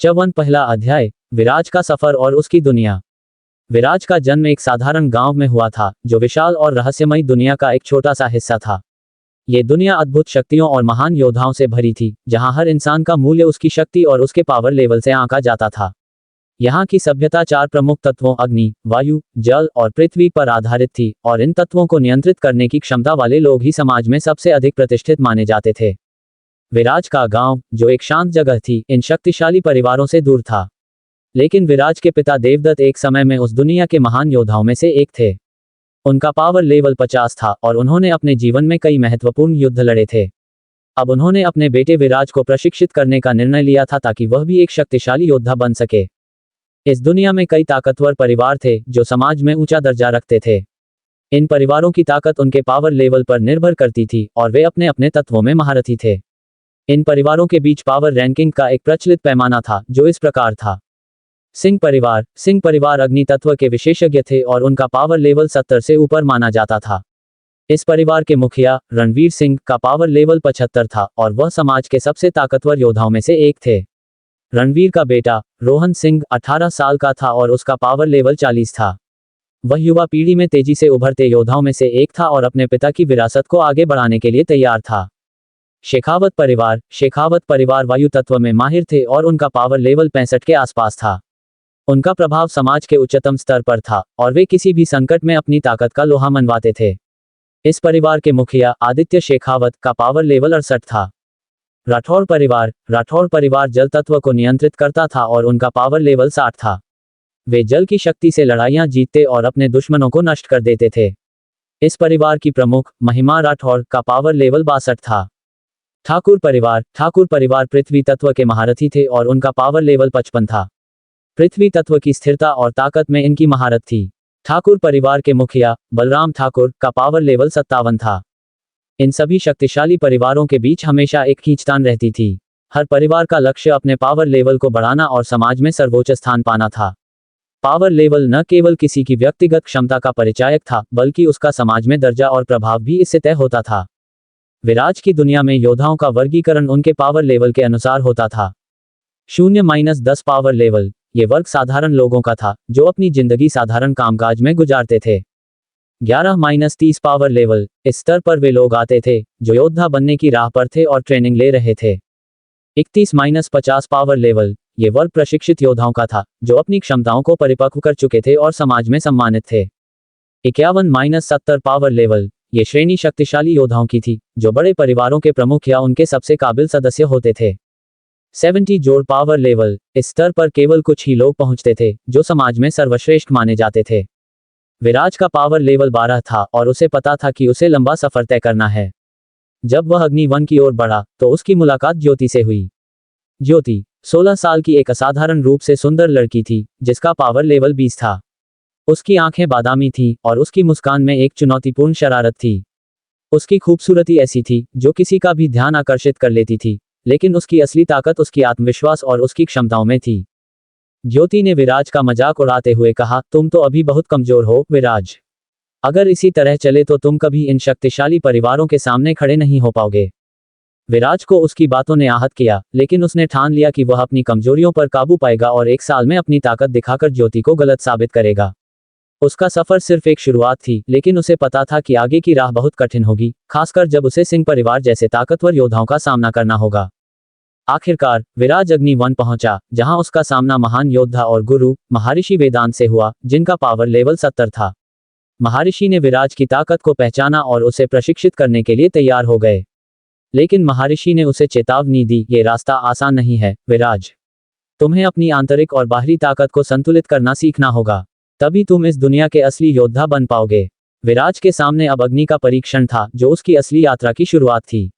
54 पहला अध्याय, विराज का सफर और उसकी दुनिया। विराज का जन्म एक साधारण गांव में हुआ था, जो विशाल और रहस्यमयी दुनिया का एक छोटा सा हिस्सा था। ये दुनिया अद्भुत शक्तियों और महान योद्धाओं से भरी थी, जहां हर इंसान का मूल्य उसकी शक्ति और उसके पावर लेवल से आंका जाता था। यहाँ की सभ्यता 4 प्रमुख तत्वों अग्नि, वायु, जल और पृथ्वी पर आधारित थी, और इन तत्वों को नियंत्रित करने की क्षमता वाले लोग ही समाज में सबसे अधिक प्रतिष्ठित माने जाते थे। विराज का गांव, जो एक शांत जगह थी, इन शक्तिशाली परिवारों से दूर था। लेकिन विराज के पिता देवदत्त एक समय में उस दुनिया के महान योद्धाओं में से एक थे। उनका पावर लेवल 50 था और उन्होंने अपने जीवन में कई महत्वपूर्ण युद्ध लड़े थे। अब उन्होंने अपने बेटे विराज को प्रशिक्षित करने का निर्णय लिया था ताकि वह भी एक शक्तिशाली योद्धा बन सके। इस दुनिया में कई ताकतवर परिवार थे जो समाज में ऊंचा दर्जा रखते थे। इन परिवारों की ताकत उनके पावर लेवल पर निर्भर करती थी और वे अपने अपने तत्वों में महारथी थे। इन परिवारों के बीच पावर रैंकिंग का एक प्रचलित पैमाना था, जो इस प्रकार था। सिंह परिवार अग्नि तत्व के विशेषज्ञ थे और उनका पावर लेवल 70 से ऊपर माना जाता था। इस परिवार के मुखिया रणवीर सिंह का पावर लेवल 75 था और वह समाज के सबसे ताकतवर योद्धाओं में से एक थे। रणवीर का बेटा रोहन सिंह 18 साल का था और उसका पावर लेवल 40 था। वह युवा पीढ़ी में तेजी से उभरते योद्धाओं में से एक था और अपने पिता की विरासत को आगे बढ़ाने के लिए तैयार था। शेखावत परिवार वायु तत्व में माहिर थे और उनका पावर लेवल 65 के आसपास था। उनका प्रभाव समाज के उच्चतम स्तर पर था और वे किसी भी संकट में अपनी ताकत का लोहा मनवाते थे। इस परिवार के मुखिया आदित्य शेखावत का पावर लेवल 68 था। राठौड़ परिवार जल तत्व को नियंत्रित करता था और उनका पावर लेवल 60 था। वे जल की शक्ति से लड़ाइयां जीतते और अपने दुश्मनों को नष्ट कर देते थे। इस परिवार की प्रमुख महिमा राठौड़ का पावर लेवल 62 था। ठाकुर परिवार पृथ्वी तत्व के महारथी थे और उनका पावर लेवल 55 था। पृथ्वी तत्व की स्थिरता और ताकत में इनकी महारत थी। ठाकुर परिवार के मुखिया बलराम ठाकुर का पावर लेवल 57 था। इन सभी शक्तिशाली परिवारों के बीच हमेशा एक खींचतान रहती थी। हर परिवार का लक्ष्य अपने पावर लेवल को बढ़ाना और समाज में सर्वोच्च स्थान पाना था। पावर लेवल न केवल किसी की व्यक्तिगत क्षमता का परिचायक था, बल्कि उसका समाज में दर्जा और प्रभाव भी इससे तय होता था। विराज की दुनिया में योद्धाओं का वर्गीकरण उनके पावर लेवल के अनुसार होता था। 0-10 पावर लेवल, ये वर्ग साधारण लोगों का था, जो अपनी जिंदगी साधारण कामकाज में गुजारते थे। 11-30 पावर लेवल, इस स्तर पर वे लोग आते थे जो योद्धा बनने की राह पर थे और ट्रेनिंग ले रहे थे। 31-50 पावर लेवल, ये वर्ग प्रशिक्षित योद्धाओं का था, जो अपनी क्षमताओं को परिपक्व कर चुके थे और समाज में सम्मानित थे। 51-70 पावर लेवल, ये श्रेणी शक्तिशाली योद्धाओं की थी, जो बड़े परिवारों के प्रमुख या उनके सबसे काबिल सदस्य होते थे। 70 जोड़ पावर लेवल, इस स्तर पर केवल कुछ ही लोग पहुंचते थे, जो समाज में सर्वश्रेष्ठ माने जाते थे। विराज का पावर लेवल 12 था और उसे पता था कि उसे लंबा सफर तय करना है। जब वह अग्नि 1 की ओर बढ़ा, तो उसकी मुलाकात ज्योति से हुई। ज्योति 16 साल की एक असाधारण रूप से सुंदर लड़की थी, जिसका पावर लेवल 20 था। उसकी आंखें बादामी थीं और उसकी मुस्कान में एक चुनौतीपूर्ण शरारत थी। उसकी खूबसूरती ऐसी थी जो किसी का भी ध्यान आकर्षित कर लेती थी, लेकिन उसकी असली ताकत उसकी आत्मविश्वास और उसकी क्षमताओं में थी। ज्योति ने विराज का मजाक उड़ाते हुए कहा, तुम तो अभी बहुत कमजोर हो विराज। अगर इसी तरह चले तो तुम कभी इन शक्तिशाली परिवारों के सामने खड़े नहीं हो पाओगे। विराज को उसकी बातों ने आहत किया, लेकिन उसने ठान लिया कि वह अपनी कमजोरियों पर काबू पाएगा और 1 साल में अपनी ताकत दिखाकर ज्योति को गलत साबित करेगा। उसका सफर सिर्फ एक शुरुआत थी, लेकिन उसे पता था कि आगे की राह बहुत कठिन होगी, खासकर जब उसे सिंह परिवार जैसे ताकतवर योद्धाओं का सामना करना होगा। आखिरकार विराज अग्नि 1 पहुंचा, जहां उसका सामना महान योद्धा और गुरु महर्षि वेदांत से हुआ, जिनका पावर लेवल 70 था। महर्षि ने विराज की ताकत को पहचाना और उसे प्रशिक्षित करने के लिए तैयार हो गए। लेकिन महर्षि ने उसे चेतावनी दी, ये रास्ता आसान नहीं है विराज। तुम्हें अपनी आंतरिक और बाहरी ताकत को संतुलित करना सीखना होगा, तभी तुम इस दुनिया के असली योद्धा बन पाओगे। विराज के सामने अब अग्नि का परीक्षण था, जो उसकी असली यात्रा की शुरुआत थी।